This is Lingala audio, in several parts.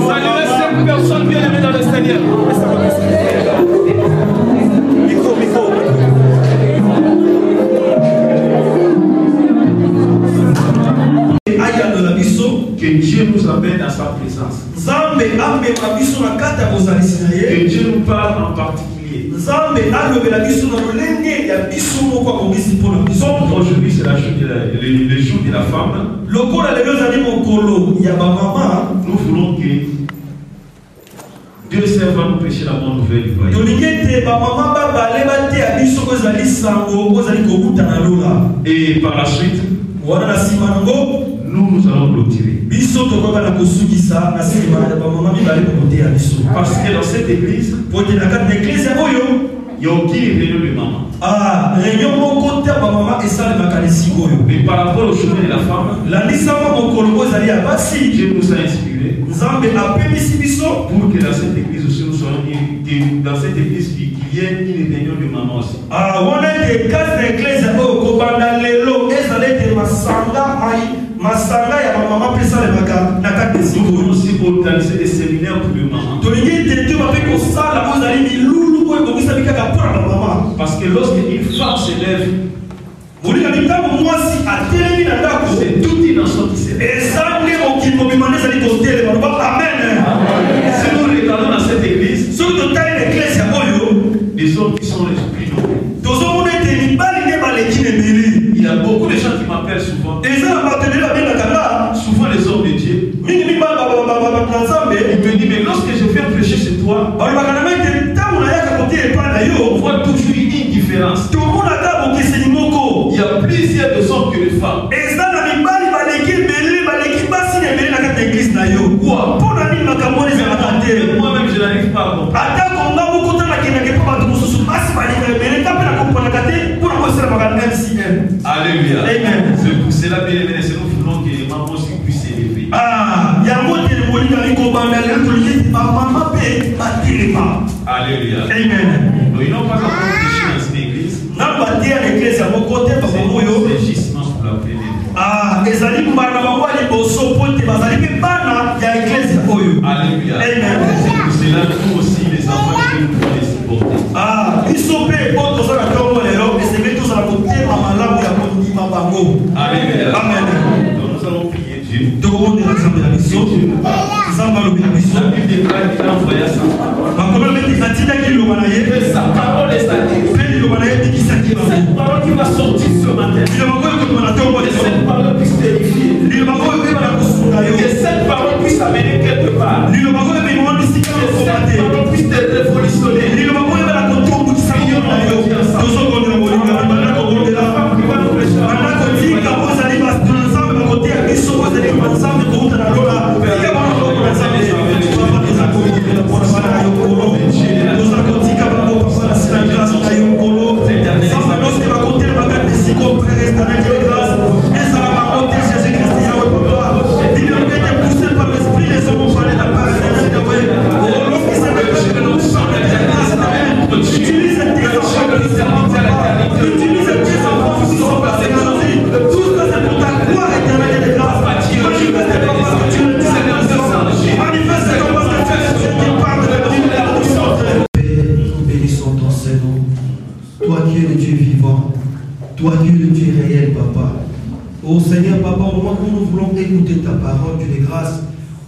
Salut les 5 personnes bien aimées dans le Seigneur. Que Dieu nous amène à sa présence. Que Dieu nous parle en particulier. Aujourd'hui, c'est le jour de la femme. Nous voulons que Dieu serve à nous prêcher la bonne nouvelle du royaume. Et par la suite, nous allons clôturer. Parce que dans cette église, il n'y a aucune réunion de maman. Mais par rapport au chemin de la femme, Dieu nous a inspiré pour que dans cette église aussi nous soyons dans cette église qu'il y ait une réunion de maman aussi. Nous voulons aussi organiser des séminaires pour les mamans. Parce que lorsqu'une femme s'élève, c'est toute une nation qui s'élève. Si nous regardons dans cette église, les hommes qui sont les plus nombreux. Il y a beaucoup de gens qui m'appellent souvent. Souvent les hommes de Dieu. Il me dit, mais lorsque je viens prêcher chez toi, on voit toujours une différence. Il y a plusieurs de hommes que de femmes. Moi-même, je n'arrive pas à comprendre. Alléluia. C'est pour cela, bien aimé, nous voulons que maman aussi puisse s'élever. Alléluia. Nous n'avons pas encore prêché dans cette église. C'est gisement pour la première fois. Alléluia. C'est pour cela que nous aussi, les enfants, nous pouvons les supporter. Alléluia. Donc nous allons prier Dieu. La Bible déclare qu'il a envoyé sa parole est cette parole qui va sortir ce matin. Que cette parole puisse vérifier. Que cette parole puisse amener quelque part. Que cette parole puisse te révolutionner. Toi, Dieu, le Dieu réel, Papa. Oh Seigneur, Papa, au moment où nous voulons écouter ta parole, Dieu de grâce,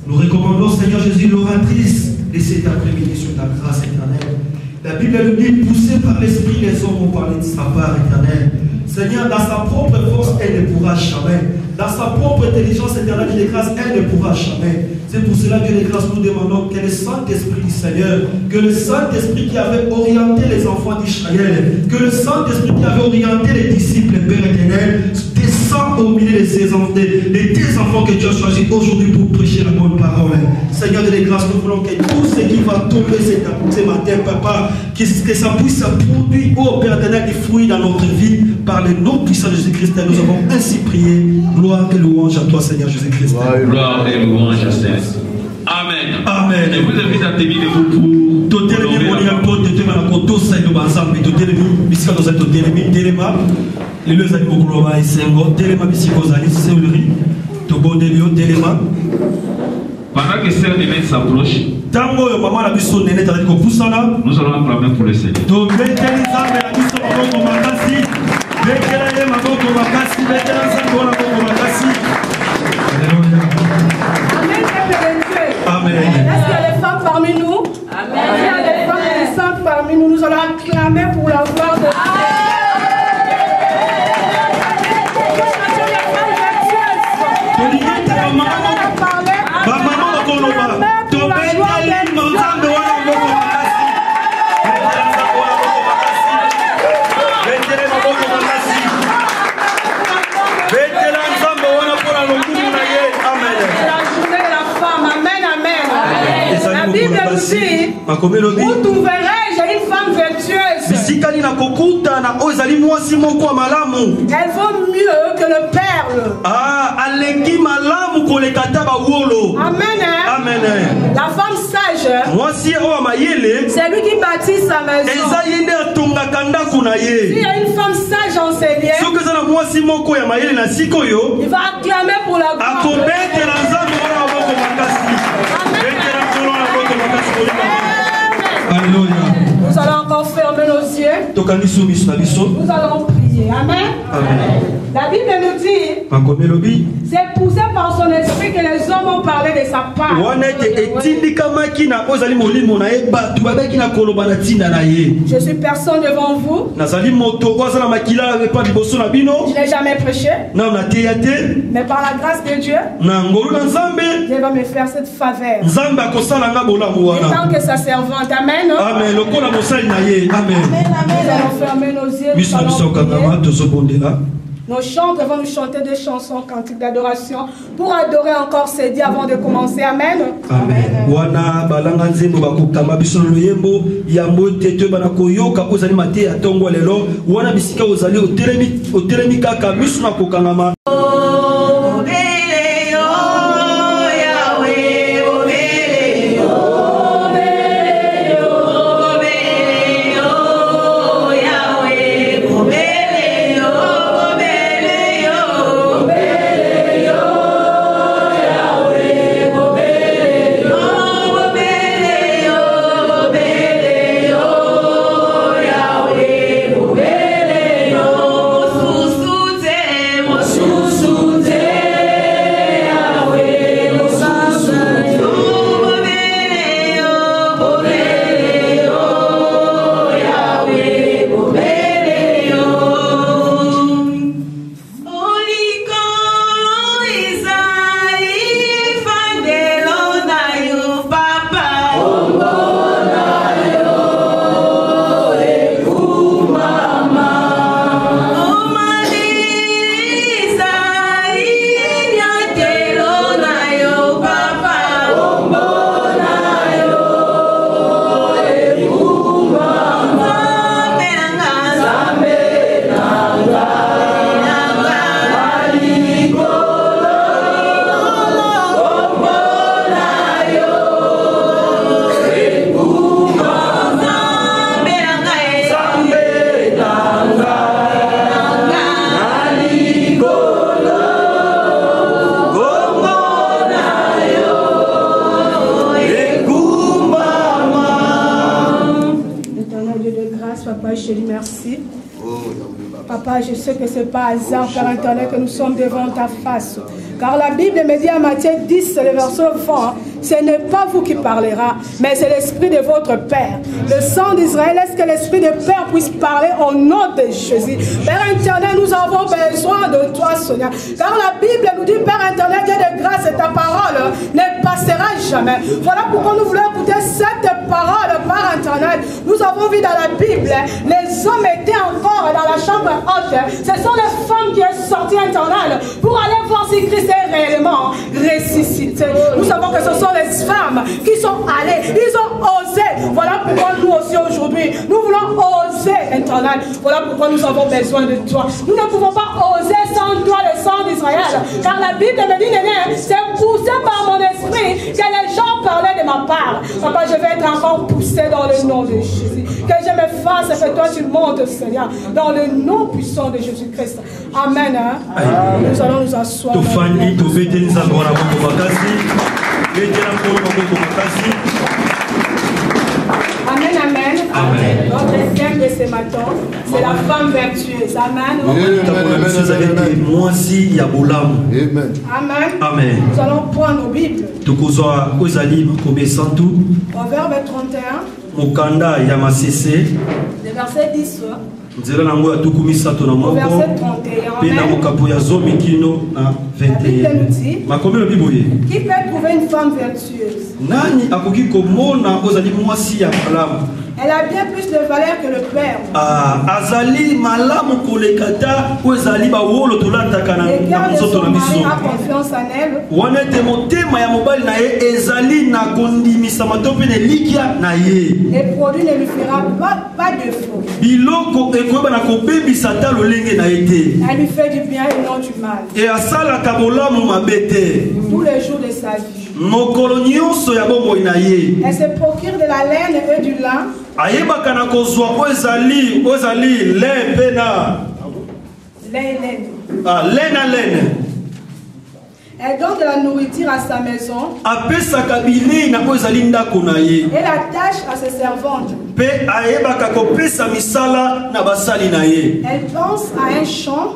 nous recommandons, Seigneur Jésus, l'oratrice de cet après-midi sur ta grâce éternelle. La Bible nous dit, poussée par l'Esprit, les hommes ont parlé de sa part éternelle. Seigneur, dans sa propre force, elle ne pourra jamais. Dans sa propre intelligence éternelle, Dieu de grâce, elle ne pourra jamais. C'est pour cela, Dieu de grâce, nous demandons que le Saint-Esprit du Seigneur, que le Saint-Esprit qui avait orienté les enfants d'Israël, que le Saint-Esprit qui avait orienté les disciples, Père éternel, descend au milieu de tes enfants que tu as choisis aujourd'hui pour prêcher la bonne parole. Seigneur de grâce, nous voulons que tout ce qui va tomber ce matin, Papa, que ça puisse produire, oh Père éternel, des fruits dans notre vie, par le nom puissant de Jésus-Christ. Nous avons ainsi prié. Gloire et louange à toi, Seigneur Jésus-Christ. Gloire et louange à Seigneur. Amen. Amen. Je vous invite à tenir debout pour pendant que Sœur Néné s'approche, nous allons acclamer pour le Seigneur. Amen. Est-ce qu'il y a des femmes parmi nous? Amen. Est-ce qu'il y a des femmes puissantes parmi nous? Nous allons acclamer pour la gloire de Dieu. Où trouverai-je une femme vertueuse? Elle vaut mieux que le perle. Amen. Amen. La femme sage, c'est lui qui bâtit sa maison. S'il y a une femme sage enseignée, il va acclamer pour la gloire. Alléluia. Nous allons encore fermer nos yeux. Nous allons prier. Amen. Amen. La Bible nous dit, c'est poussé par son esprit que les hommes ont parlé de sa part. Je suis personne devant vous. Je n'ai jamais prêché. Mais par la grâce de Dieu, Dieu va me faire cette faveur. Et tant que sa servante. Amen. Amen. Nous allons fermer nos yeux. Nous allons prier. Nos chanteurs vont nous chanter des chansons, cantiques d'adoration pour adorer encore ces dieux avant de commencer. Amen. Amen. Wana balanga nzembo bakokamba biso loyembo yambo tete bana koyoka ozali mate ya tongo lelo wana bisika ozali otelemi kaka biso na kokangama. Papa, je sais que ce n'est pas hasard, Père éternel, que nous sommes devant ta face. Car la Bible me dit à Matthieu 10, le verset 20, ce n'est pas vous qui parlera, mais c'est l'Esprit de votre Père. Le sang d'Israël, est-ce que l'Esprit de Père puisse parler au nom de Jésus? Père éternel, nous avons besoin de toi, Seigneur. Car la Bible nous dit, Père éternel, Dieu de grâce, et ta parole ne passera jamais. Voilà pourquoi nous voulons écouter cette parole, Père éternel. Nous avons vu dans la Bible, les hommes étaient encore dans la chambre haute. Ce sont les femmes qui sont sorties, éternel, pour aller voir si Christ est réellement ressuscité. Nous savons que ce sont les femmes qui sont allées, ils ont osé. Voilà pourquoi nous aussi aujourd'hui, nous voulons oser, éternel. Voilà pourquoi nous avons besoin de toi. Nous ne pouvons pas oser sans toi le sang d'Israël. Car la Bible me dit, c'est poussé par mon esprit que les gens parlaient de ma part. que toi tu montes, Seigneur, dans le nom puissant de Jésus-Christ. Amen. Nous allons nous asseoir. Amen, amen. Notre thème de ce matin, c'est la femme vertueuse. Amen. Amen. Nous allons prendre nos Bibles. Au verbe 31. Le verset 10. Au verset 31. Amen. La Bible nous dit, qui peut trouver une femme vertueuse? Elle a bien plus de valeur que le père. Et car son mari a confiance en elle. Les produits ne lui fera pas de faux. Elle lui fait du bien et non du mal. Tous les jours de sa vie. Elle se procure de la laine et du lin. Elle donne de la nourriture à sa maison. Et la tâche à ses servantes. Elle pense à un champ.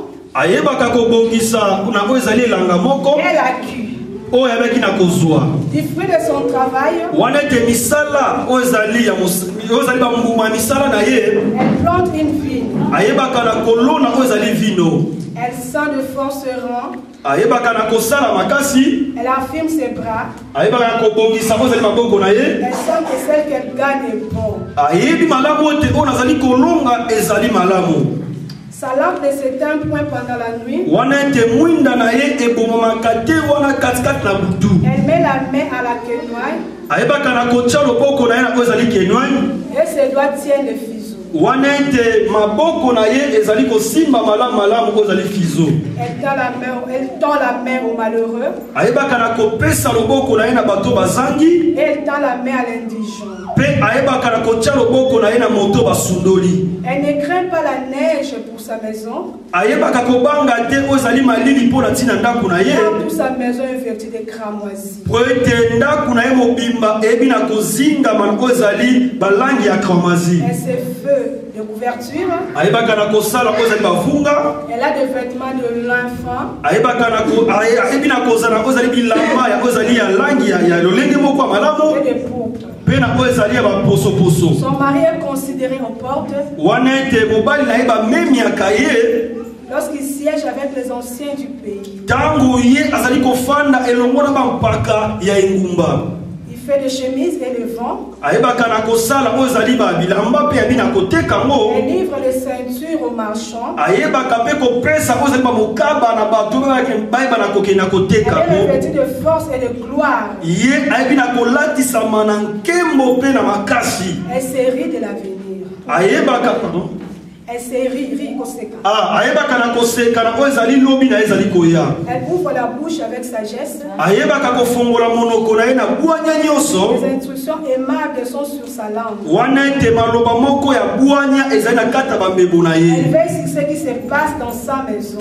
Elle a cuit. Du fruit de son travail, elle plante une vigne. Elle sent de forts serants. Elle affirme ses bras. Elle sent que celle qu'elle gagne est bonne. Sa lampe ne s'éteint point pendant la nuit. Elle met la main à la quenoille. Et ses doigts tiennent le fuseau. Elle tend la main au malheureux. Et elle tend la main à l'indigent. Elle ne craint pas la neige pour sa maison. Car toute sa maison est vêtue de cramoisis. Elle ses feux de couverture. Elle a des vêtements de lin fin. Et des pourpres. Son mari est considéré aux portes. Lorsqu'il siège avec les anciens du pays. Il fait des chemises et des vents. Elle livre les ceintures aux marchands. Elle est revêtue de force et de gloire. Elle se rit de l'avenir. Elle se rit conséquent. Elle ouvre la bouche avec sagesse. Les instructions aimables sont sur sa langue. Elle veille sur ce qui se passe dans sa maison.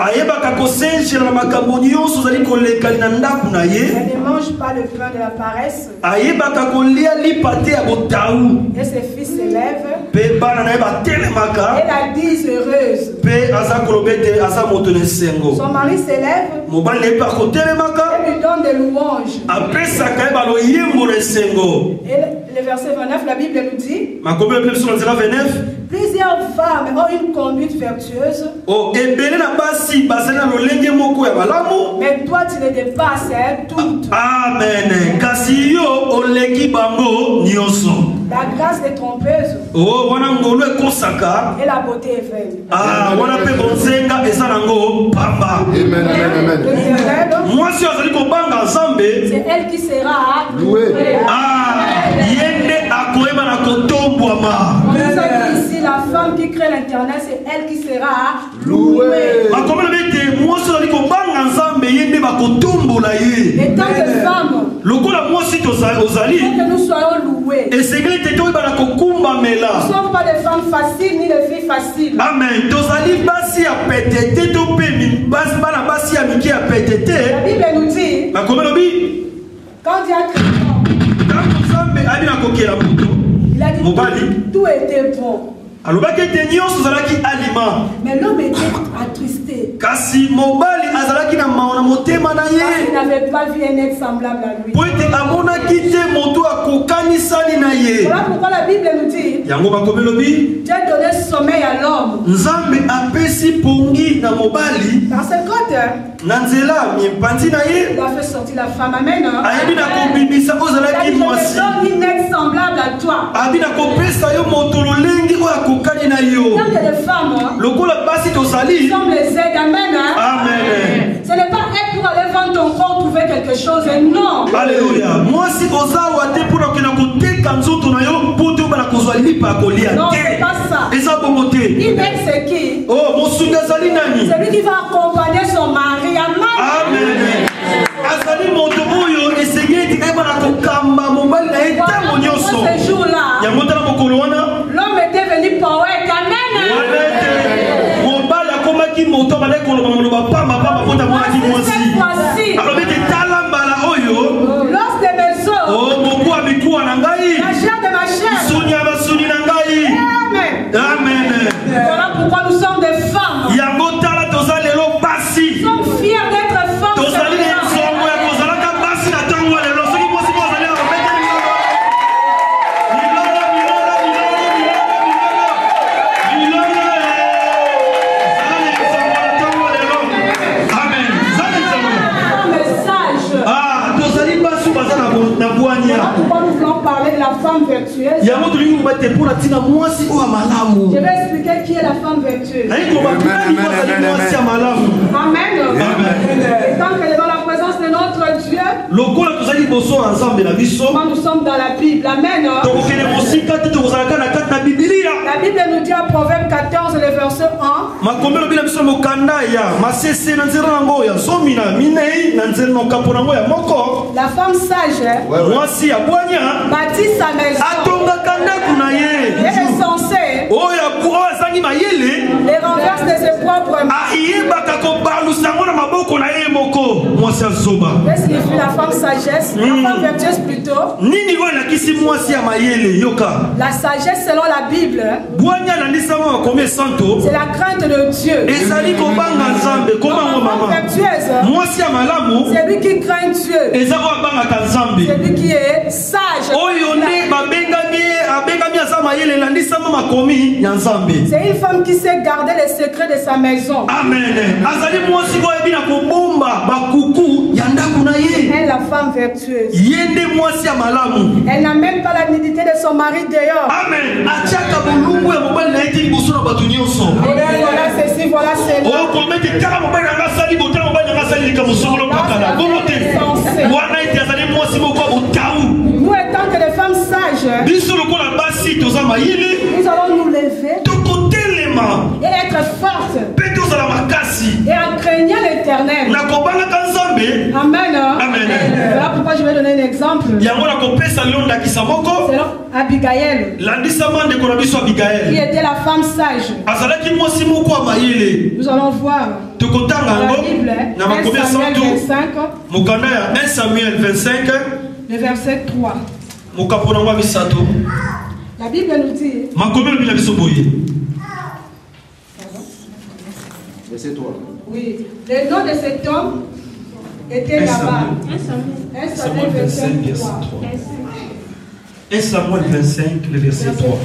Elle ne mange pas le pain de la paresse. Et ses fils s'élèvent. Et la disent heureuse. Son mari s'élève. Et lui donne des louanges. Et le verset 29, la Bible nous dit, plusieurs femmes ont une conduite vertueuse. Mais toi tu les dépasses toutes. Amen. La grâce est trompeuse. Et la beauté est vaine. C'est elle qui sera louée. Ici, la femme qui crée l'internet, c'est elle qui sera louée. Et tant que femme, tozali. Il faut que nous soyons loués. Et c'est que tu es bana kokumba mela. Nous ne sommes pas des femmes faciles ni des filles faciles. Amen. Tozali basi ya petete to pe mi basi bana basi ya miki ya petete. La Bible nous dit. Ba komelo bi. Quand Dieu a créé l'homme, il a dit tout était bon. Mais l'homme était attristé. Parce qu'il n'avait pas vu un être semblable à lui. Voilà pourquoi la Bible nous dit Dieu a donné sommeil à l'homme. Dans ce code, il a fait sortir la femme. Amen. Il a dit une être semblable à toi. Il y a des femmes qui sont les aides. Amen. Amen. Ce n'est pas être pour aller vendre ton corps, trouver quelque chose. Non. Alléluia. Moi, si vous avez pour non, c'est pas ça. Il met c'est qui? Oh, c'est lui qui va accompagner son mari. Amen. Ce jour-là, l'homme était venu poète. Amen. L'os de mes os, la chair de ma chair. Amen. Voilà pourquoi nous sommes des femmes. Nous sommes fiers d'être femmes. Pourquoi nous voulons parler de la femme vertueuse? Je vais expliquer qui est la femme vertueuse. Amen. Et tant qu'elle est dans la présence de notre Dieu, quand nous sommes dans la Bible, Amen. La Bible nous dit à Proverbe 14, le verset 1. La femme sage bâtit sa maison. Elle est censée les renverse de ses propres mains. Qu'est-ce qui fait la femme sagesse? La femme vertueuse plutôt. La sagesse selon la Bible, c'est la crainte de Dieu. La femme vertueuse, c'est lui qui craint Dieu. C'est lui qui est sage. C'est une femme qui sait garder les secrets de sa maison. Amen. Elle est la femme vertueuse. Elle n'a même pas la nudité de son mari dehors. Amen. Voilà ceci, voilà cela. Nous étant que des femmes sages, nous allons nous lever et être fortes et en craignant l'Éternel. Amen. Voilà pourquoi je vais donner un exemple. C'est Abigail, qui était la femme sage. Nous allons voir dans la Bible 1 Samuel 25, le verset 3. La Bible nous dit verset 3. Oui, le nom de cet homme était Nabal. 1 Samuel 25, verset 3. 1 Samuel 25, le verset 3.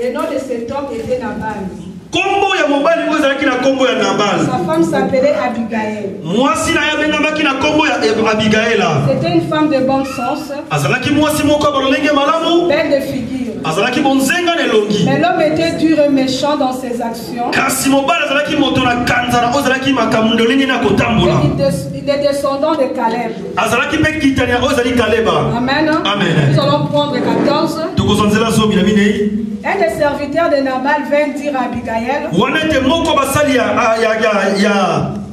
Le nom de cet homme était Nabal. Kombo ya mobali ngo ezalaki na kombo ya Nabal. Sa femme s'appelait Abigail. Mwasi na yabengamaki na kombo ya Abigaila. C'était une femme de bon sens. Azalaki mwasi moko balolenge malamu. Belle de figure. Azalaki bonzenga nelongi. Mais l'homme était dur et méchant dans ses actions. Kasi mobali azalaki moto na kanzana ozalaki makamundo lenge na kotambola. Il est descendant de Caleb. Azalaki pe kitania ozali Kaleba. Amen. Amen. Nous allons prendre 14. Tukozonzela zo minamine. Un des serviteurs de Nabal vint dire à Abigail. Wanete moko basali ya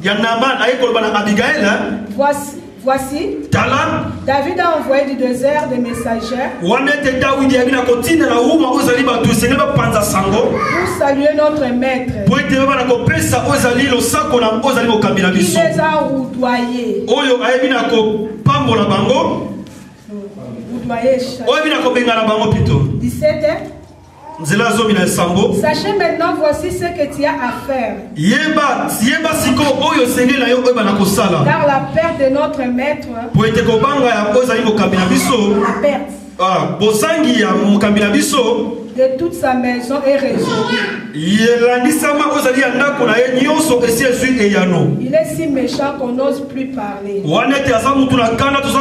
Nabal ayekoloba na Abigail. Voici, Tala. David a envoyé du désert des messagers Wana te David yabina kotina na uma ozali batu sengeba panza sango. pour saluer notre maître. Po ete bana ko pesa ozali lo sako na ozali mo kambina Il biso. les a roudoyés. Oyo ayebina ko pambola bango. Roudoyés. Oyo bina ko benga na bango pito. 17. Nzela zo mina sambo. Sachez maintenant, voici ce que tu as à faire. Yeba siko oyo sengela yo oyo bana ko sala. Car la perte de notre maître, Po ete ko banga ya ozali mo kambina biso. la perte Bosangi ya mo kambina biso. de toute sa maison est résolue. Yelandisama ozali ya ndako na ye nyonso esi ezwi eyano. Il est si méchant qu'on n'ose plus parler. Wana ete aza mutu na kanda toza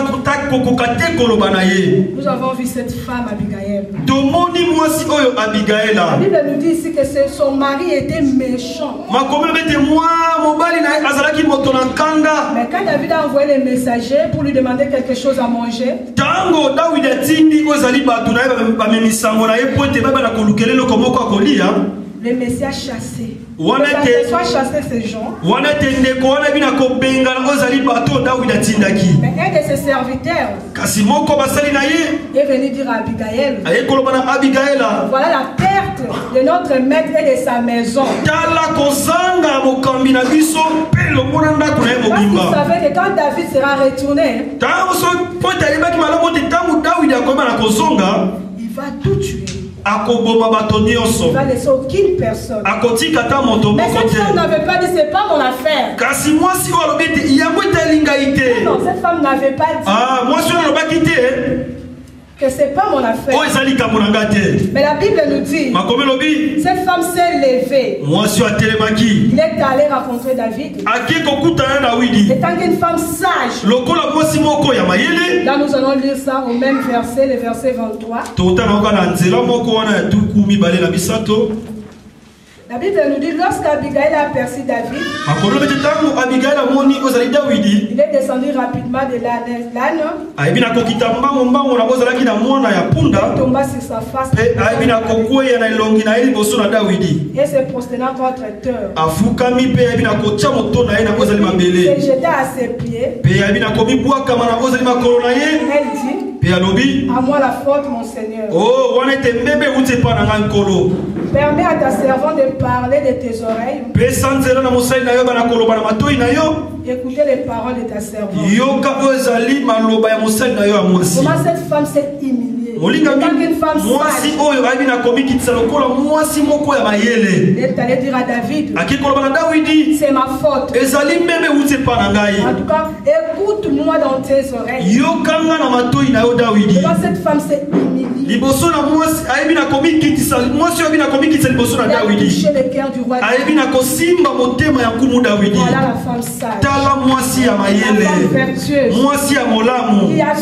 kokoka te koloba na ye. Nous avons vu cette femme Abigail. Tomoni mwasi oyo La Abigaila. Bible nous dit ici que son mari était méchant. Makomelo bete mwa mobali na ye azalaki moto na kanda. Mais quand David a envoyé les messagers pour lui demander quelque chose à manger, Tango David atindi ozali batu na ye bamemisango na ye po ete bana kolukele loko moko akolia. le Messie a chassé. Wana te Soit chassé ces gens. wana te ndeko wana bina kobenga ozali bato David atindaki. Mais un de ses serviteurs Kasi moko basali na ye est venu dire à Abigail, aye koloba na Abigaila. voilà la perte de notre maître et de sa maison. Tala kozanga mokambi na biso pe lomona ndako na ye Parce qu'il mobimba. savait que quand David sera retourné, Tango so po tayebaki malamu te tango David akoyeba na kozonga il va tout tuer. akoboma bato Il nyonso. va laisser aucune personne. Akotika ta moto Mais moko cette femme te. n'avait pas dit, c'est pas mon affaire. Kasi mwasi oyo alobi ete yango etalingai te. Non, cette femme n'avait pas dit Ah, mwasi oyo alobaki te que c'est pas mon affaire. oyo eza likambo na nga te. Mais la Bible nous dit, Makomi elobi cette femme s'est levée. mwasi oyo atelemaki Il est allé rencontrer David. ake kokutana na Dawidi Étant qu'une femme sage, lokola mwasi moko ya mayele. là nous allons lire ça au même verset, le verset 23. Totana oka na nzela moko wana ya tuku mibale na misato. La Bible nous dit, lorsqu'Abigail a aperçu David, Makomi elobi te tango Abigail amoni ozali Dawidi il est descendu rapidement de l'âne, ayebi na kokita mbango na ozalaki na mwana ya punda tomba sur sa face pe ayebi na kokweya na elongi na ye liboso na Dawidi et se prosterna contre terre. afukami pe ayebi na kotia moto na ye na ozali Se mabele jeta à ses pieds. pe ayebi na komibwakama na ozali makolo na ye Elle dit, pe alobi à moi la faute, mon Seigneur. o wana ete mbebe euti epa na ngai nkolo Permets à ta servante de parler de tes oreilles. pesa nzela na mosali na yo bana koloba na matoi na yo Écoutez les paroles de ta servante. yoka oyo ezali maloba ya mosali na yo ya mwasi Comment cette femme s'est humiliée. molingami Étant qu'une femme mwasi sage, oyo ayebi na komikitisa lokola mwasi moko ya mayele elle est allée dire à David, akei koloba na Dawidi c'est ma faute. ezali mbebe euti epa na ngai En tout cas, écoute-moi dans tes oreilles. yokanga na matoi na yo Dawidi Comment cette femme s'est humiliée. liboso na mwasi ayebi na komikitisa mwasi oyo ayebi na komikitisa liboso na Elle a Dawidi touché le cœur du roi. ayebi na kosimba motema ya nkumu Dawidi Voilà la femme sage. tala mwasi ya La femme mayele vertueuse. mwasi ya molamu Qui a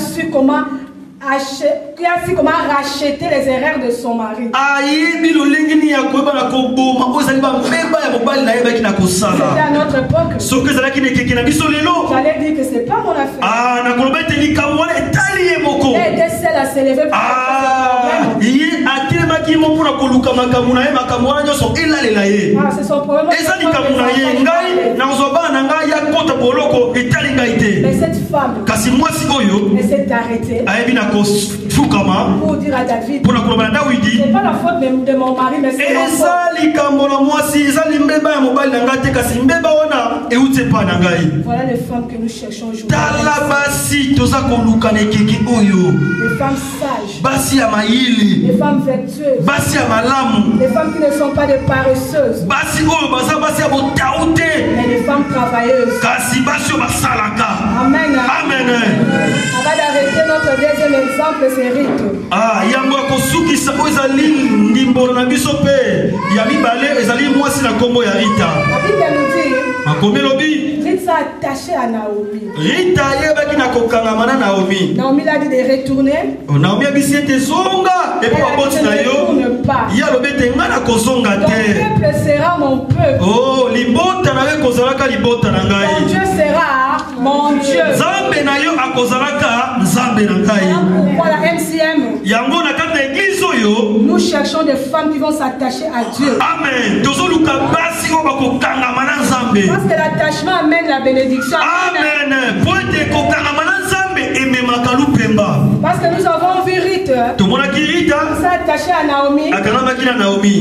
su comment racheter les erreurs de son mari. ayebi lolenge nini ya koyeba na koboma oyo ezali bambeba ya mobali na yebaki na C'était kosala à notre époque. soki ezalaki na ekeke na biso lelo J'allais dire que c'est pas mon affaire. nakoloba ete likambo wana etali ye moko Elle était celle à s'élever pour faire ce ye atelemaki mo mpona koluka makambo na ye makambo wana nyonso elalela ye problème. C'est son problème. eza likambo na ye ngai nakozwa bana na ngai ya kota boloko etali ngai te Mais cette femme, kasi mwasi oyo elle s'est arrêtée ayebi na kofukama pour dire à David, mpona koloba na Dawidi c'est pas la faute de mon mari, mais c'est ma faute. eza likambo na mwasi eza limbeba ya mobali na ngai te kasi mbeba wana euti epa na ngai Voilà les femmes que nous cherchons aujourd'hui. tala basi toza koluka na ekeke oyo Les femmes sages, basi ya mayili les femmes vertueuses, basi ya malamu les femmes qui ne sont pas des paresseuses, basi oyo baza basi ya botau te mais des femmes travailleuses. kasi basi oyo basalaka Amen. amen Avant d'arrêter notre deuxième exemple, c'est Rite. yango ya kosukisa oyo ezali ndimbolo na biso mpe ya mibale ezali mwasi na nkombo ya Rita La Bible nous dit, makomi elobi Rite s'est attachée à Naomi. Rita ayebaki na kokangama na Naomi Naomi l'a dit de retourner. Naomi abisi ete zonga epo baboti na yo ye alobi ete ngai na kozonga Ton te peuple sera mon peuple. libota na yo ekozalaka libota na Ton ngai Dieu sera mon Dieu. nzambe na yo akozalaka nzambe na ngai Pourquoi la MCM yango na kati na eglize oyo nous cherchons des femmes qui vont s'attacher à Dieu. Amen. Parce que l'attachement amène la bénédiction. Amen. Parce que nous avons vu Ruth. Il s'est attaché à Naomi.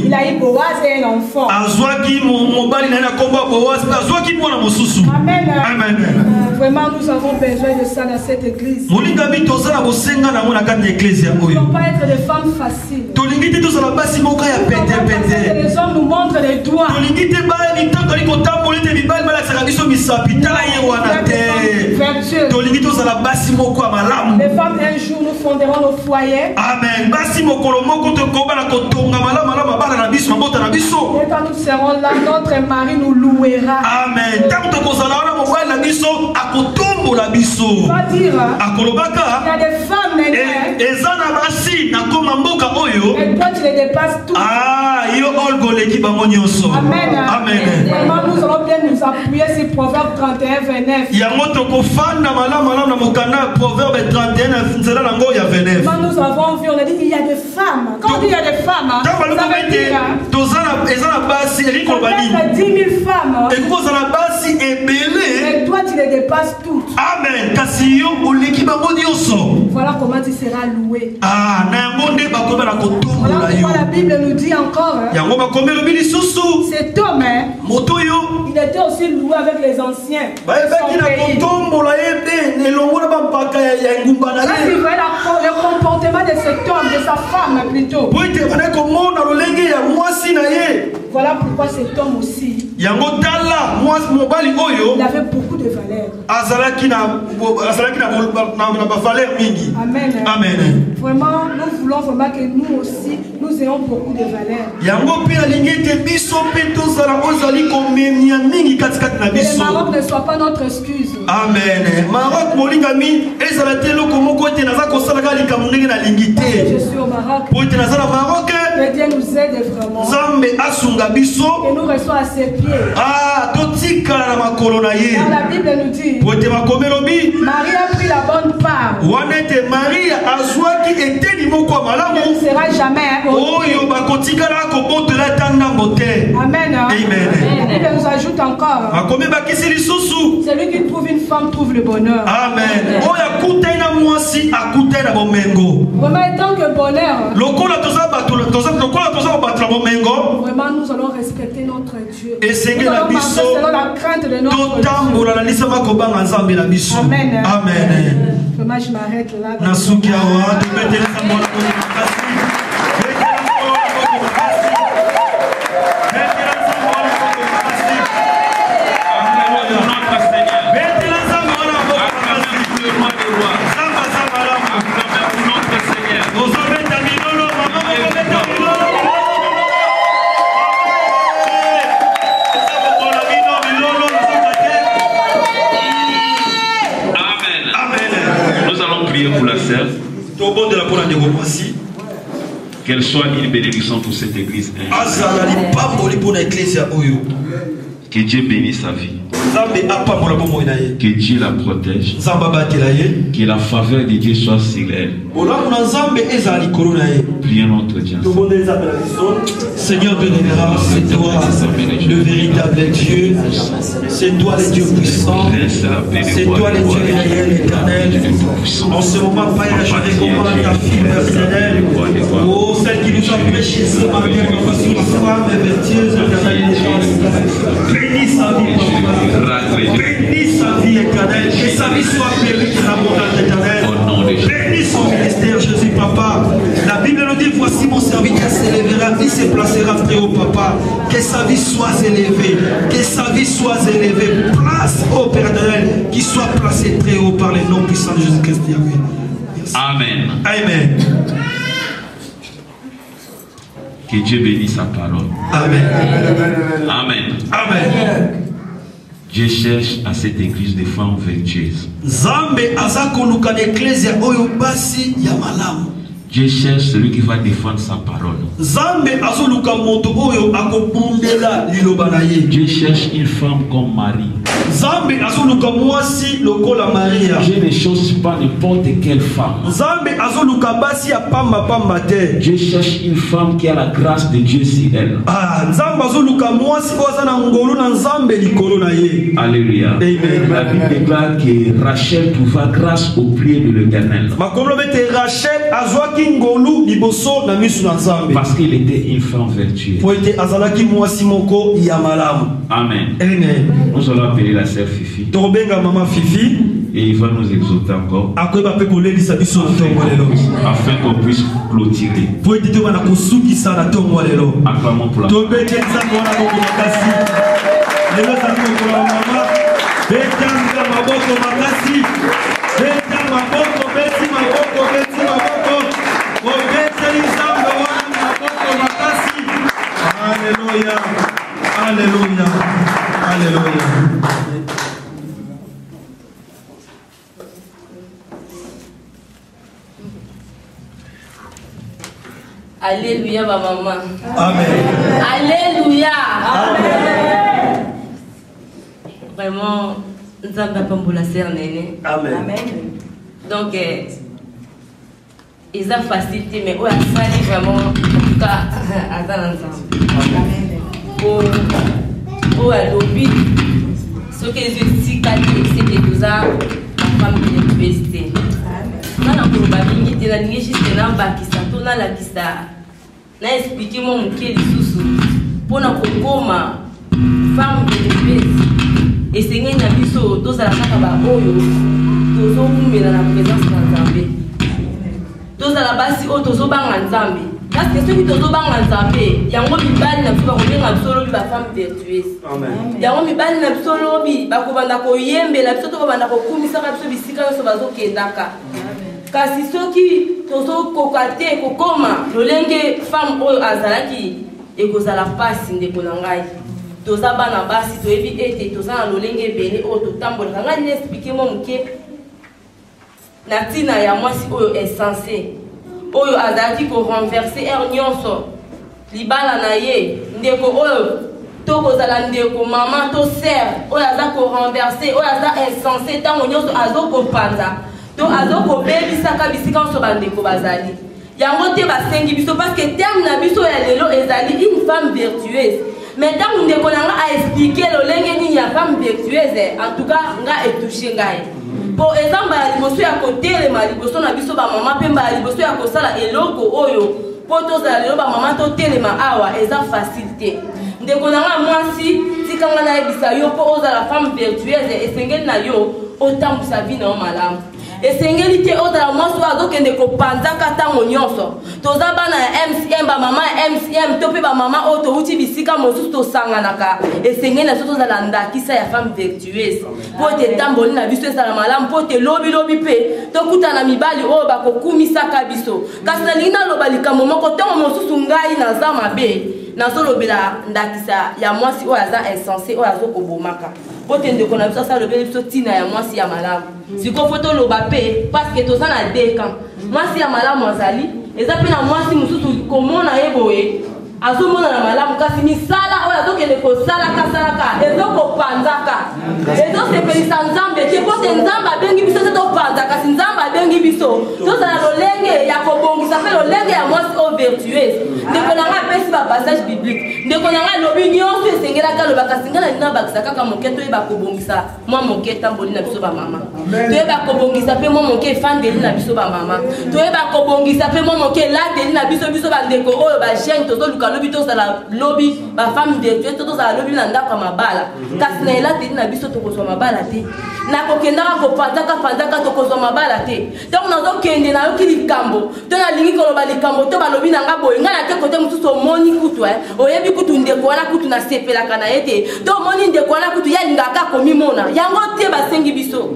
Il a eu Boaz et un enfant. Amen. Amen. Vraiment, nous avons besoin de ça dans cette église. Nous ne voulons pas être des femmes faciles. Les hommes nous montrent les doigts. Les femmes, un jour, nous fonderons nos foyers. Amen. Et quand nous serons là, notre mari nous louera. Amen. Il va dire, il y a des femmes, et toi tu les dépasses tous. Amen. Amen. Vraiment, nous allons bien nous appuyer sur Proverbe 31, 29. Quand nous avons vu, on a dit qu'il y a des femmes. Quand on dit il y a des femmes, ça veut dire 10 000 femmes. Et toi tu les dépasses toutes. Amen. Voilà comment tu seras loué. Voilà pourquoi la Bible nous dit encore. Cet homme, il était aussi loué avec les anciens. Parce qu'il voyait le comportement de cet homme, de sa femme plutôt. Voilà pourquoi cet homme aussi, il avait beaucoup de valeur. Amen. Amen. Vraiment, nous voulons vraiment que nous aussi, nous ayons beaucoup de valeur. Que le Maroc ne soit pas notre excuse. Amen. Je suis au Maroc. Que Dieu nous aide vraiment. Que nous restons à ses pieds. Car la Bible nous dit, Marie a pris la bonne part. Elle ne sera jamais. Amen. Amen. Il nous ajoute encore. Celui qui trouve une femme trouve le bonheur. Amen. Vraiment, tant que bonheur. Vraiment, nous allons respecter notre Dieu. Nous allons marcher selon la crainte de notre Dieu. Amen. Amen. Vraiment, je m'arrête là. Qu'elle soit une bénédiction pour cette église. Que Dieu bénisse sa vie. Que Dieu la protège. Que la faveur de Dieu soit sur elle. Prions notre Dieu. Seigneur de l'univers, c'est toi le véritable Dieu. C'est toi le Dieu puissant. C'est toi le Dieu réel, éternel. En ce moment, Père, je récompense ta fille personnelle. Oh, celle qui nous a prêché ce matin, une femme vertueuse, éternelle. Bénis sa vie, bénis sa vie, éternelle. Que sa vie soit bénie dans l'abondance, éternelle. Bénis son ministère, Jésus, Papa. La Bible nous dit, voici mon serviteur s'élèvera, il se placera très haut, Papa. Que sa vie soit élevée, que sa vie soit élevée. Place, ô Père éternel, qu'il soit placé très haut par les noms puissants de Jésus-Christ. Amen. Amen. Que Dieu bénisse sa parole. Amen. Amen. Amen. Dieu cherche à cette église des femmes vertueuses. Dieu cherche celui qui va défendre sa parole. Dieu cherche une femme comme Marie. Nzambe azoluka mwasi lokola Maria. Je ne cherche pas n'importe quelle femme. Nzambe azoluka basi ya pamba pamba te. Je cherche une femme qui a la grâce de Dieu sur elle. Ah, Nzambe azoluka mwasi oza na ngolu na Nzambe likolo na ye. Alléluia. Amen. La Bible déclare que Rachel trouva grâce au pied de l'Éternel. Makomlo bete Rachel azwaki ngolu liboso na misu na Nzambe. Parce qu'il était une femme vertueuse. Po ete azalaki mwasi moko ya malamu. Amen. Amen. Nous allons appeler la sœur Fifi. Tobenga mama Fifi. Et il va nous exhorter encore. Akoyeba pe kolelisa biso ntongo lelo. Afin qu'on puisse clôturer. Po ete tobana kosukisa na ntongo lelo. Acclamons pour la Tobeke nzambe wana moko makasi. Lelo zali kokola mama. Betanga maboko makasi. Beta maboko, beti maboko, beti maboko. Obeteli nzambe wana maboko makasi. Alléluia. Alléluia. Alléluia. Alléluia, ma maman. Amen. Alléluia. Amen. Vraiment, nous avons pas pour la sœur Néné. Amen. Donc, ils ont facilité, mais où est-ce que vraiment, en tout cas, à ensemble. Pour le lobby, ce que je dis, c'est que nous avons la femme de l'université. Nous avons probabilité de la juste dans Bakissa, tout dans la Kissa. Nous avons expliqué mon qui sous pour nous comment femme de l'université. Et c'est une abisso, tous à la Kakaba Oyo, tous au bout de la présence de Nzambe. Tous à la base, tous au bang Nzambe. Parce que ceux qui tous au bang Nzambe, il y a un mot qui parle de la femme vertueuse. Il y a un mot qui parle de la femme vertueuse. Kasi soki tozo kokate kokoma lolenge femme oyo azalaki ekozala pasi ndeko na ngai toza bana basi toyebi ete toza na lolenge ebele oyo totambolaka ngai nexplike mo moke na ntina ya mwasi oyo insensé oyo azalaki korenverse ere nyonso libala na ye ndeko oyo tokozala ndeko mama to ser oyo aza korenverse oyo aza insensé ntango nyonso azokopanza to azoko bebisaka bisika nso bandeko bazali yango te basengi biso parce que terme na biso ya lelo ezali une femme vertueuse mais ntango ndeko na nga a expliqué lolenge nini ya femme vertueuse en tout cas nga etouche ngai po ezamba ya liboso ya kotelema liboso na biso bamama mpe mbala liboso ya kosala eloko oyo po tozala lelo bamama totelema awa eza facile te ndeko na nga mwasi tikanga nayebisa yo po ozala femme vertueuse esengeli na yo otambwisa vi na yo malamu esengeli te ozala mwasi oyo azokende kopanzaka ntango nyonso toza bana ya MCM bamama ya MCM to mpe bamama oyo touti bisika mosusu tosanganaka esengeli na biso tozala ndakisa ya femme vertueuse mpo ete etamboli na biso ezala malamu mpo ete lobilobi mpe tokutana mibali oyo bakokumisaka biso kasi nalingi naloba likambo moko ntango mosusu ngai naza mabe nazolobela ndakisa ya mwasi oyo aza insensé oyo azokobomaka pote ndeko na biso asalobeli biso ntina ya mwasi ya malamu siko fo toloba mpe parceke toza na dekan mwasi ya malamu azali eza mpe na mwasi mosusu komona ye boye azomona na malamu kasi misala oyo azokende kosalaka ezokopanzaka ezosepelisa nzambe te pote nzambe abengi biso te topanza kasi nzambe abengi biso tozala lolenge ya kobongisa mpe lolenge ya mwasi oyo vertueuse ndeko na ngai apesi bapassage biblique ndeko na ngai lobi nyonso esengelaki aloba kasi ngai nalina bakisa kaka moke toyeba kobongisa mwa moke etamboli na biso bamama toyeba kobongisa mpe mwa moke efandeli na biso bamama toyeba kobongisa mpe mwa moke elateli na biso bandeko oyo bagene tozoluka lobi tozala lobi bafemme vertueuse tozala lobi na ndako ya mabala kasi na elateli na biso tokozwa mabala te nakokendaka kopanzaka tokozwa mabala te ntango nazokende nayoki likambo to nalingi koloba likambo to balobi na nga boye ngai nake kote mosusu omoni kutu oyebi kutu ndeko wana kutu nasepelaka na ye te to omoni ndeko wana kutu yalingaka komimona yango te basengi biso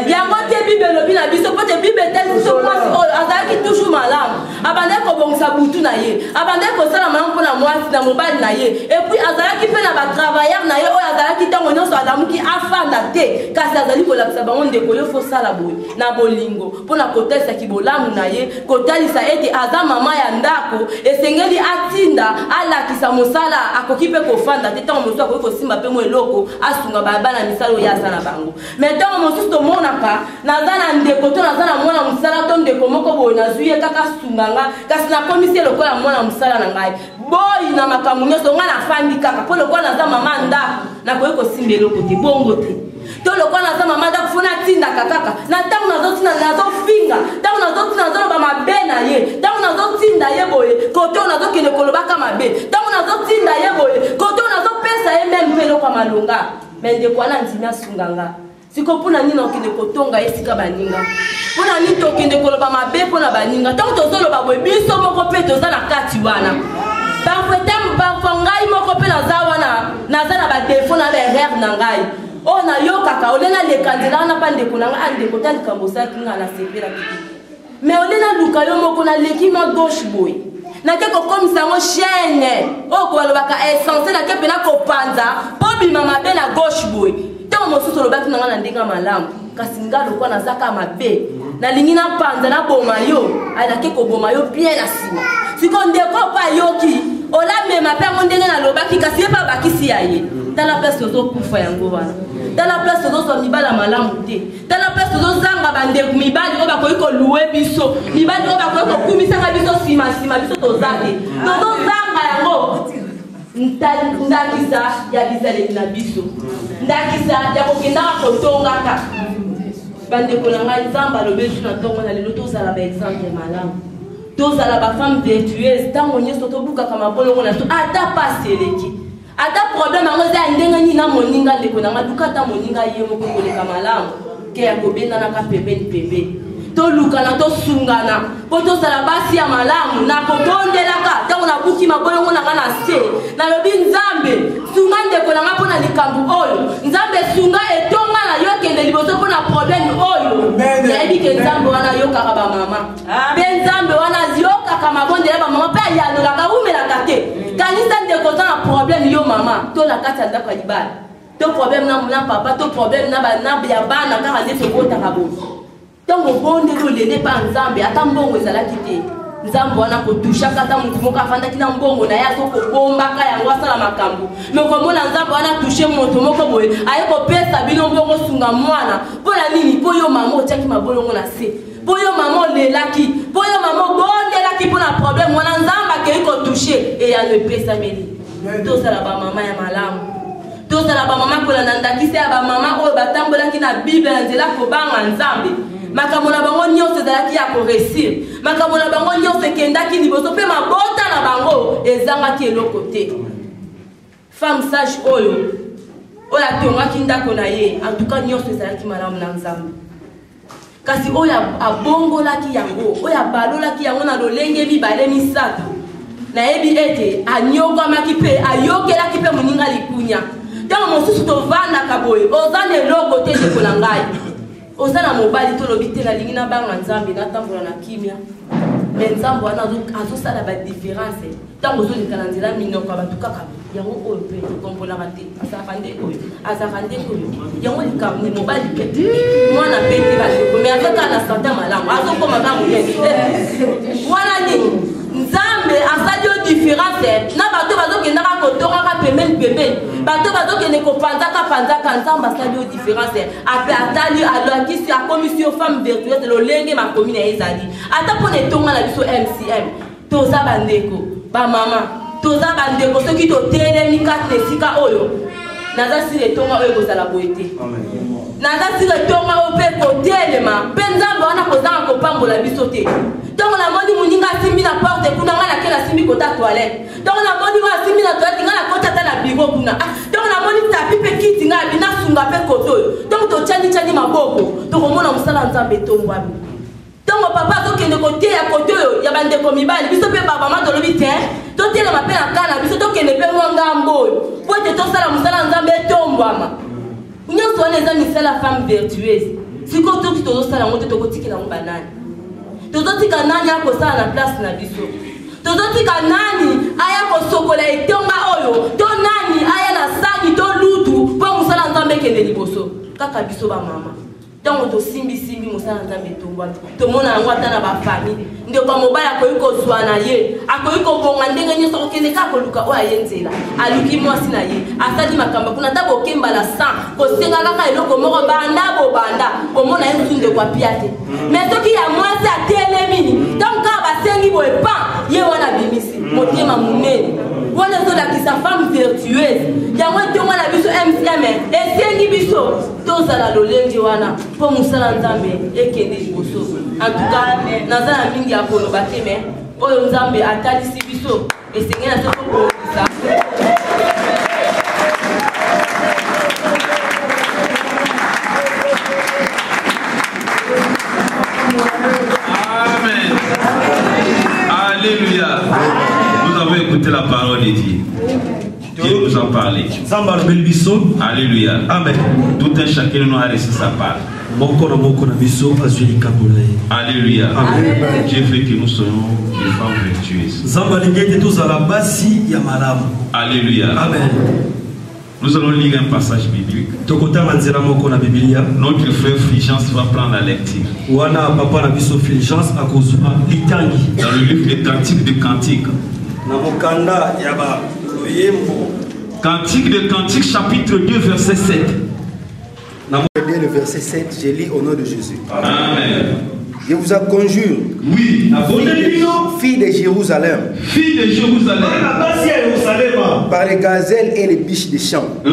yango te bible elobi na biso po te bible etali biso mwasi oyo azalaki toujours malamu abandaki kobongisa butu na ye abandaki kosala malamu mpona mwasi na mobali na ye epuis azalaki mpe na batravailleur na ye oyo azalaki ntango nyonso alamuki afanda te kasi azali kolakisa bango ndeko yo fosala boye na bolingo mpona kotalisaki bolamu na ye kotalisa ete aza mama ya ndako esengeli atinda alakisa mosala akoki mpe kofanda te ntango mosusu akoki kosimba mpe mo eloko asunga bana misala oyo aza na bango me ntango mosusu tomonaka naza na ndeko to naza na mwana mosala to ndeko moko boye nazwi ye kaka sunganga kasi nakomisi lokola mwana mosala na ngai boyi na makambo nyonso ngai nafandi kaka mpo lokola naza mama ndako nakoki kosimba eloko te bongo te to lokola naza mama ndako fo natindaka kaka na ntango nazotinda nazofinga ntango nazotinda nazoloba mabe na ye ntango nazotinda ye boye kote oyo nazokende kolobaka mabe ntango nazotinda ye boye kote oyo nazopesa ye meme mpe eloko ya malonga me ndeko wana ndimi asunganga siko mpona nini okende kotonga esika baninga mpona nini tokende koloba mabe mpona baninga ntango tozoloba boye biso moko mpe toza na kati wana parfois ngai moko mpe naza wana naza na badefo na baerreur na ngai oyo nayokaka olena leka nzela wana mpa ndeko na ngai andeko ta likambo osalaki nga nasepelaki te me olena luka yo moko naleki ma gauche boye nake kokomisa yango chaine oyo kobalobaka essence nake mpena kopanza mpo bima mabe na gauche boye ntango mosusu olobaki na ngai na ndenge malamu kasi nga lokwa nazaka mabe nalingi napanza naboma yo alake koboma yo bien na nsima siko ndeko mpo ayoki olamema mpe yango ndenge nalobaki kasi ye mpe abakisi ya ye tala place tozokufa yango wana tala place tozozwa mibala malamu te tala place tozozanga bandeko mibali oyo bakoki kolue biso mibali oyo bakoki kokumisaka biso nsima biso toza te tozozanga yango ndakisa ya bizaleli na biso ndakisa ya kokendaka kotongaka bandeko na ngai nzambe alobi biso na ntongo na lelo tozala baexemple malamu tozala bafemme vertueuse ntango nyonso tobukaka mabolongo na biso ata pasi eleki ata problème yango eza ya ndenge nini na moninga ndeko na ngai luka ata moninga ye moko koleka malamu ke ya kobendanaka pembeni tolukana tosungana mpo tozala basi ya malamu nakobondelaka ntango nabuki mabolongo na ngai na se nalobi nzambe sunga ndeko na ngai mpo na likambo oyo nzambe sunga etonga na yo ekende liboso mpo na problème oyo nayebi ke nzambe wana ayokaka bamama mpe nzambe wana yokaka mabondela bamama mpe ayanolaka umelaka te kanisa ndeko oza na problème yo mama to na kati ya ndako ya libala to problème na papa to problème ya bana kaka nde tokotaka boye ntango bondeli olele mpa nzambe ata mbongo ezalaki te nzambe wana kotushaka ata motu moko afandaki na mbongo na ye azokobombaka yango asala makambo me komona nzambe wana tushe moto moko boye aye kopesa bino mbongo sunga mwana mpo na nini mpo yo mama otiaki mabolongo na se mpo yo mama olelaki mpo yo mama obondelaki mpo na problème wana nzambe akei kotushe eyano epesameli tozala bamama ya malamu tozala bamama kolanda ndakisa ya bamama oyo batambolaki na bible na nzela kobanga nzambe makambo na bango nyonso ezalaki ya koresir makambo na bango nyonso ekendaki liboso mpe mabota na bango ezangaki eloko te femme sage oyo atongaki ndako na ye antuka nyonso ezalaki malamu na nzambe kasi oyo abongolaki yango oyo abalolaki yango na lolenge mibale misato nayebi ete anyokwamaki mpe ayokelaki mpe moninga likunya ntango mosusu tovandaka boye oza na eloko te ndeko na ngai oza na mobali tolobi te nalingi nabanga nzambe natambola na kimia me nzambe wana azosala badifference ntango ozoleka na nzela minoko ya bato kaka yango oyo mpe tokombolaka te azalaka nde oyo azalaka nde oyo yango likambo ni mobali mpe mwana mpe te bandeko me azokaka na santa malamu azokoma ka monene wana nini nzambe asali yo difference na bato bazokendaka kotongaka pembeni bato bazokende kopanzaka nzambe asali yo difference ape atali alakisi akomisi yo femme vertueuse lolenge makomi na ye ezali ata mpona etonga na biso mcm toza bandeko bamama toza bandeko soki totelemi kati na esika oyo naza siri etonga oyo ekozala boye te naza siri etonga oyo mpe kotelema mpe nzambe wana kozanga kopambola biso te ntango namoni moninga asimbi na porte kuna ngai nake nasimbi kota toilette ntango namoni ngo asimbi na toilette ngai nakota ata na biro kuna ntango namoni tapi mpe kiti ngai abi nasunga mpe kote oyo ntango totyani maboko tokomona mosala nzambe etongwami ntango papa azokende koteya kote oyo ya bandeko mibali biso mpe babama tolobi te totelema mpe na kana biso tokende mpe mwa ngambo oyo po ete tosala mosala nzambe etombwama nyonso wana eza misala femme vertueuse siko toki tozosala yango te tokotikela yango banani tozotika nani akosala na place na biso tozotika nani aya kosokola etonga oyo to nani aya na sani to lutu po musala nzambe kende liboso kaka biso ba mama ntango tosimbisimbi mosala nzambe etombwami tomona yango ata na bafamile ndeko ya mobali akoki kozwa na ye akoki kobonga ndenge nyonso kokende kaka koluka oyo aye nzela aluki mwasi na ye asali makambo kuna ata bokembala san kosenga kaka eloko moko banda bobanda komona ye mosu ndeko apia te mais soki ya mwasi atelemini ntango kaka basengi boye pan ye wana bimisi motema monene wana ezolakisa femme vertueuse yango etongo na biso mcm esengi biso tozala lolenge wana mpo mosala nzambe ekende liboso antuka naza na mingi ya koloba te me oyo nzambe atalisi biso esenge na so kokolisa Amen. Alléluia. Nous avons écouté la parole de Dieu. Dieu nous en parlait. Alléluia. Amen. Tout un chacun de nous a laissé sa part. Alléluia. Amen. Dieu fait que nous soyons des femmes vertueuses. Alléluia. Amen. Nous allons lire un passage biblique. Notre frère Fulgence va prendre la lecture. Dans le livre des Cantiques de Cantiques. Cantique de Cantiques, chapitre 2, verset 7. Le verset 7, je lis au nom de Jésus. Amen. Je vous en conjure, Oui, fille de Jérusalem, fille de Jérusalem, par les gazelles et les biches des champs, ne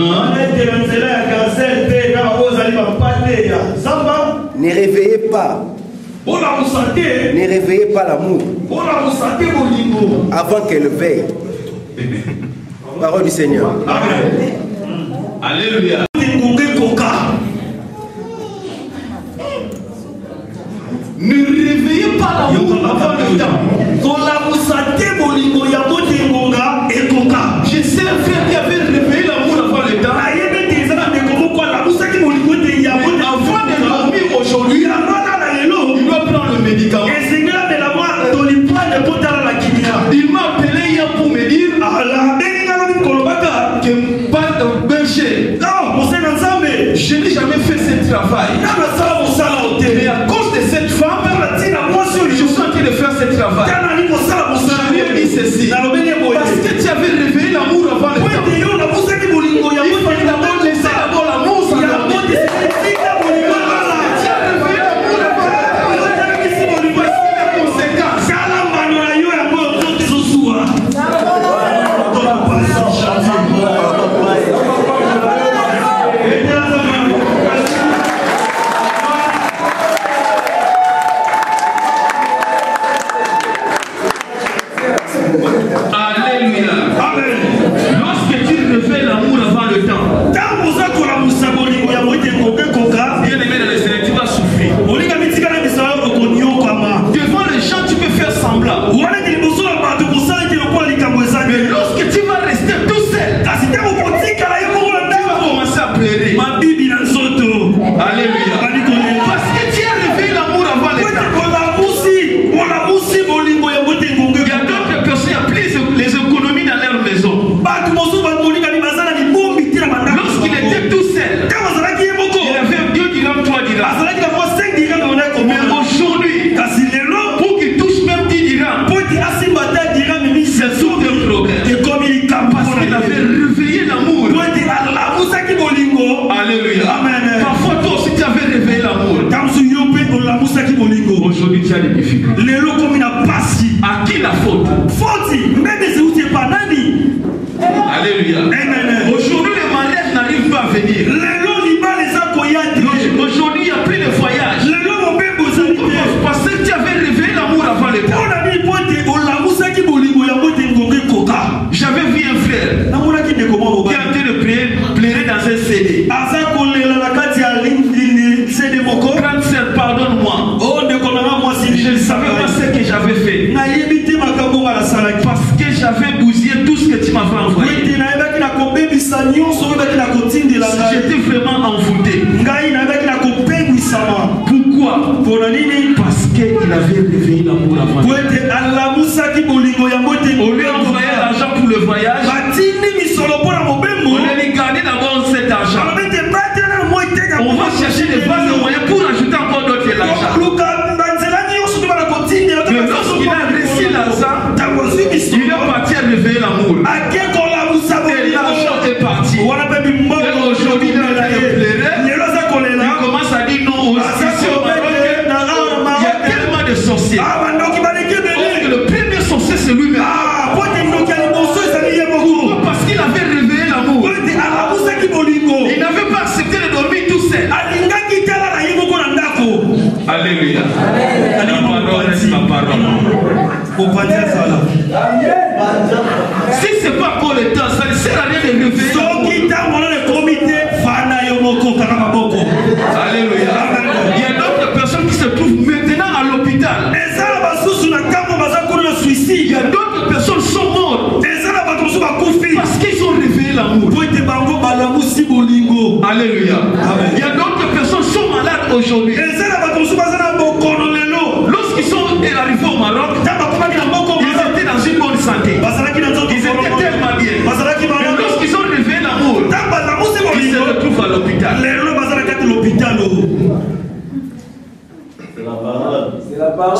réveillez pas l'amour avant qu'elle veille. Parole du Seigneur. Amen. Alléluia. Ne réveillez pas l'amour avant le temps. Je sais un frère qui avait réveillé l'amour avant le temps. Avant de dormir aujourd'hui, il doit prendre le médicament. Il m'a appelé hier pour me dire que pas de berger. Je n'ai jamais fait ce travail. Et à cause de cette femme, je suis en train de faire ce travail. Je lui ai dit ceci. Parce que tu avais réveillé l'amour avant le temps. Il fallait d'abord laisser d'abord l'amour sans l'amour. Tu as réveillé l'amour avant le temps. Voici les conséquences. Alléluia. Amen. Lorsque tu réveilles l'amour avant le temps, bien aimé dans le Seigneur, tu vas souffrir. Devant les gens, tu peux faire semblant. Mais lorsque tu vas rester tout seul, tu vas commencer à pleurer. Alléluia. Parce que tu as réveillé l'amour avant le temps. Il y a d'autres personnes qui appliquent les économies dans leur maison. Lorsqu'il était tout seul, il avait 2 dirhams, 3 dirhams. Mais aujourd'hui, pour qu'il touche même 10 dirhams, c'est sourd d'un problème. Parce qu'il avait réveillé l'amour. Alléluia. Parfois toi aussi tu avais réveillé l'amour. Aujourd'hui tu as des difficultés. À qui la faute? Alléluia. Aujourd'hui les mariages n'arrivent pas à venir. Aujourd'hui il n'y a plus de voyage. Parce que tu avais réveillé l'amour avant le temps. J'avais vu un frère qui a été de pleurer dans un CD. Grande sœur, pardonne-moi. Je ne savais pas ce que j'avais fait. Parce que j'avais bousillé tout ce que tu m'avais envoyé. J'étais vraiment envoûté. Pourquoi? Parce qu'il qu'il avait réveillé l'amour avant. Pour être à la moussa qui bolingo ya mote. On lui a envoyé l'argent pour le voyage. On lui a gardé d'abord cet argent. On va chercher des bases de moyens pour ajouter encore d'autres l'argent. Mais lorsqu'il a reçu l'argent, il est parti à réveiller l'amour. Et l'argent est parti. Et aujourd'hui, il commence à dire non aux institutions. Il y a tellement de sorciers. Le premier sorcier, c'est lui-même. Parce qu'il avait réveillé l'amour. Il n'avait pas accepté de dormir tout seul. Alléluia. La parole est ma parole. Si ce n'est pas pour le temps, ça ne sert à rien de réveiller. Alléluia. Il y a d'autres personnes qui se trouvent maintenant à l'hôpital. Il y a d'autres personnes qui sont mortes parce qu'ils ont réveillé l'amour. Alléluia. Il y a d'autres personnes qui sont malades aujourd'hui. Lorsqu'ils sont arrivés au Maroc, ils étaient dans une bonne santé. Ils étaient tellement bien. Mais lorsqu'ils ont réveillé l'amour, ils se retrouvent à l'hôpital. C'est la parole.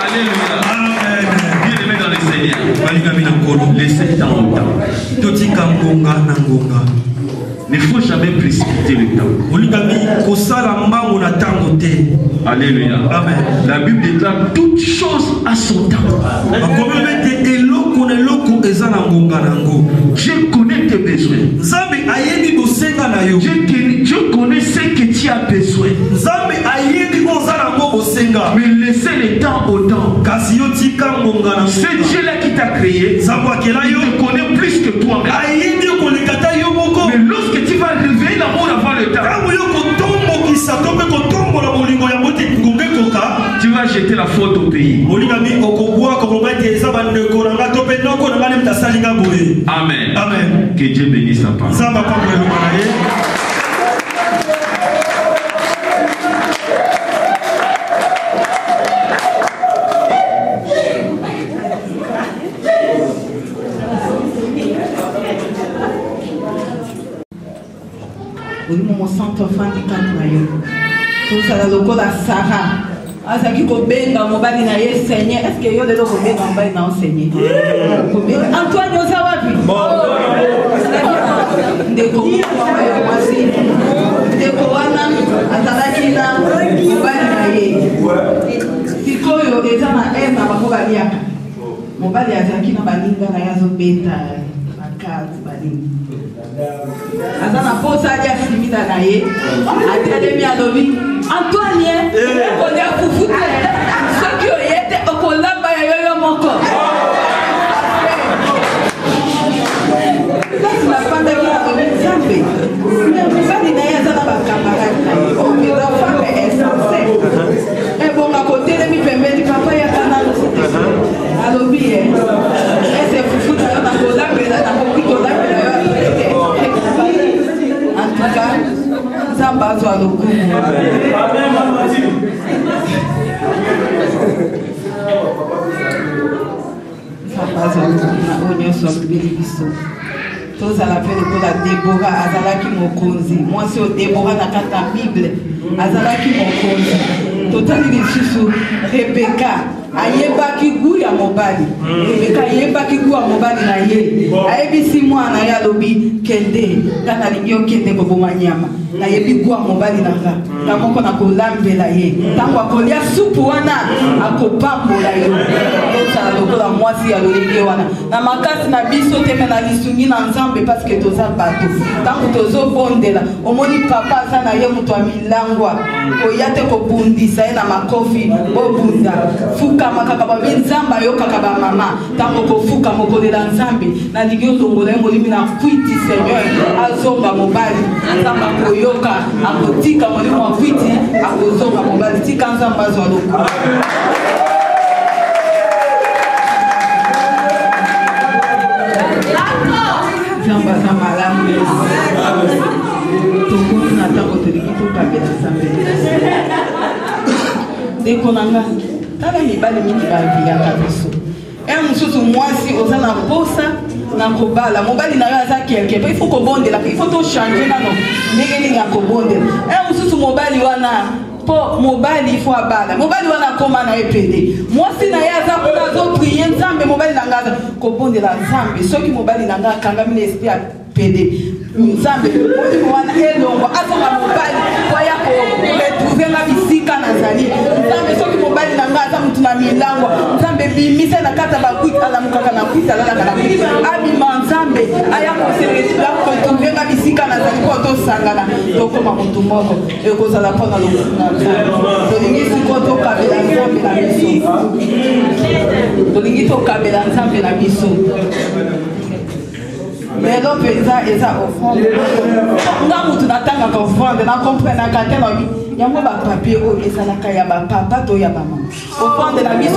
Alléluia. Bien aimé dans le Seigneur. Laissez temps au temps. Ne faut jamais précipiter le temps. Alléluia. Amen. La Bible déclare toute chose à son temps. Dieu connaît tes besoins. Dieu connaît ce que tu as besoin. Mais laissez le temps au temps. C'est Dieu-là qui t'a créé. Il te connaît plus que toi-même. Mais lorsque tu vas réveiller l'amour avant le temps, tu vas jeter la faute au pays. Amen. Amen. Que Dieu bénisse sa parole. Mon centre fan de Katmayo. Tout ça, le logo la Sarah. Azaki Kobenga, mon bali na ye Seigneur. Est-ce que yo le logo Kobenga, mon bali na enseigné? Antoine Ozawapi. Ndeko Mwasi. Ndeko wana azalaki na mon bali na ye. Sikoyo eza na ema bako baliaka. Mon bali azaki na balinga na yazo beta akazi balinga. Azana posa dia simina na ye. Atele mi alobi. Antoine, on est à Foufou. Ce qui était au Colamba et au Moko. Là, c'est la femme qui a donné le Zambé. Mais vous savez, il y a des camarades. Oh, mes enfants, mais insensés. Et bon, à côté de mi permet, papa, il y a un an. Alobi, et c'est Foufou, il y a un Colamba, il y a un Colamba. En tout cas, ça va sur le coup. Ça va sur le coup. Tous à la peine pour la Déborah, Azalaki Mokonzi. Moi, c'est au Déborah dans la Bible. Azalaki Mokonzi. Total de Susu, Rebecca. Ayebaki gu ya mobali. Rebecca ayebaki gu ya mobali na ye. Ayebisi mwana ya lobi kende. Kana lingio kende boboma nyama. Na yebi gu ya mobali na nga. Na moko na kolambela ye. Tango akolia supu wana akopambola yo. Yota lokola mwasi ya lolenge wana. Na makasi na biso teme na lisungi na nzambe parce que toza bato. Tango tozo bondela. Omoni papa za na ye mutu wa milangwa. Koyate kobundisa ye na makofi. Bobunda. Fuka makaka ba nzamba yo kaka ba mama tango kofuka mokolela nzambe na ligio longola molimi na kwiti Seigneur azonga mobali nzamba koyoka akotika molimo wa kwiti akozonga mobali tika nzamba zo aloko nzamba za malamu tokoti na ntango tolingi tokabela nzambe ndeko na nga tala mibali mingi baviyaka biso mosusu mwasi oza na posa na kobala mobali na yo aza kelke mpo ifo kobondela ifo tochange nano ndenge nini ya kobondela mosusu mobali wana mpo mobali ifo abala mobali wana akoma na ye pede mwasi na ye aza kuna azoprie nzambe mobali na nga aza kobondela nzambe soki mobali na nga akangami na esprit ya pede nzambe molimo wana elongo azonga mobali po ya koretrouve nga bisika nazali nzambe soki mobali na nga aza mutu na milangwa nzambe bimise na kati ya bakwiti alamukaka na kwiti alalaka na kwiti abima nzambe aya koretrouve nga bisika nazali po tosangana tokoma mutu moko ekozala mpona lokumu na nzambe tolingi sikoyo tokabela nzambe na biso tolingi tokabela nzambe na biso lelo mpenza eza offrande nga mutu natangaka offrande nakomprenaka te nabi yango bapapie oyo ezalaka ya bapapa to ya bamama offrande na biso